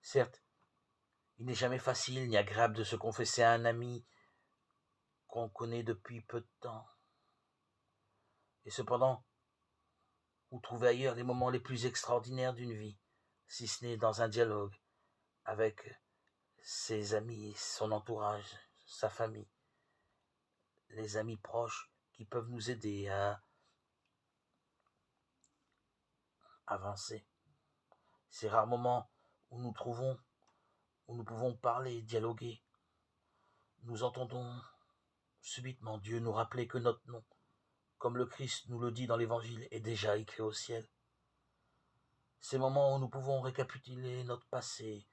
Certes, il n'est jamais facile ni agréable de se confesser à un ami qu'on connaît depuis peu de temps. Et cependant, vous trouvez ailleurs les moments les plus extraordinaires d'une vie, si ce n'est dans un dialogue avec ses amis, son entourage, sa famille, les amis proches qui peuvent nous aider à avancer. Ces rares moments où nous pouvons parler, dialoguer, nous entendons subitement Dieu nous rappeler que notre nom, comme le Christ nous le dit dans l'Évangile, est déjà écrit au ciel. Ces moments où nous pouvons récapituler notre passé,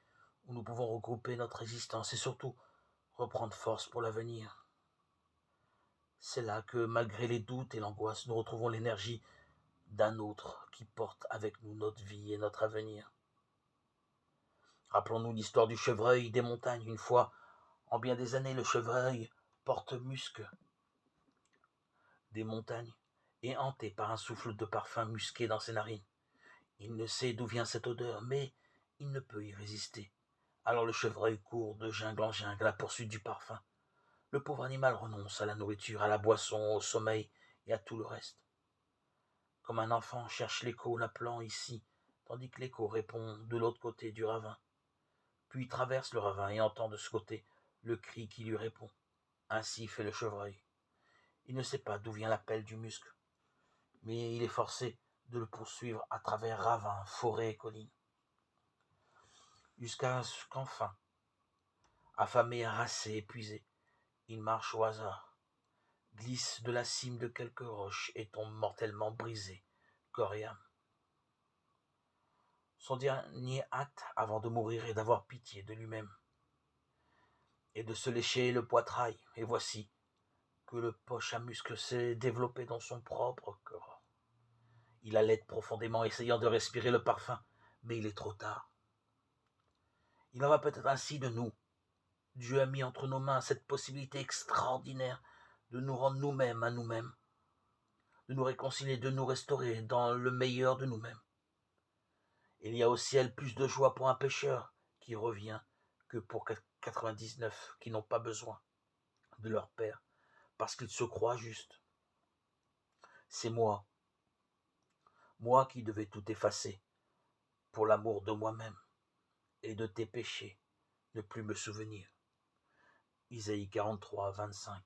où nous pouvons regrouper notre existence et surtout reprendre force pour l'avenir. C'est là que, malgré les doutes et l'angoisse, nous retrouvons l'énergie d'un autre qui porte avec nous notre vie et notre avenir. Rappelons-nous l'histoire du chevreuil des montagnes. Une fois, en bien des années, le chevreuil porte-musc des montagnes est hanté par un souffle de parfum musqué dans ses narines. Il ne sait d'où vient cette odeur, mais il ne peut y résister. Alors le chevreuil court de jungle en jungle à la poursuite du parfum. Le pauvre animal renonce à la nourriture, à la boisson, au sommeil et à tout le reste. Comme un enfant cherche l'écho l'appelant ici, tandis que l'écho répond de l'autre côté du ravin. Puis il traverse le ravin et entend de ce côté le cri qui lui répond. Ainsi fait le chevreuil. Il ne sait pas d'où vient l'appel du musc, mais il est forcé de le poursuivre à travers ravins, forêts et collines. Jusqu'à ce qu'enfin, affamé, harassé, épuisé, il marche au hasard, glisse de la cime de quelques roches et tombe mortellement brisé, corps et âme. Son dernier acte avant de mourir est d'avoir pitié de lui-même et de se lécher le poitrail. Et voici que le poche à muscles s'est développé dans son propre corps. Il halète profondément, essayant de respirer le parfum, mais il est trop tard. Il en va peut-être ainsi de nous. Dieu a mis entre nos mains cette possibilité extraordinaire de nous rendre nous-mêmes à nous-mêmes, de nous réconcilier, de nous restaurer dans le meilleur de nous-mêmes. Il y a au ciel plus de joie pour un pécheur qui revient que pour 99 qui n'ont pas besoin de leur Père, parce qu'ils se croient justes. C'est moi qui devais tout effacer, pour l'amour de moi-même et de tes péchés, ne plus me souvenir. Isaïe 43, 25.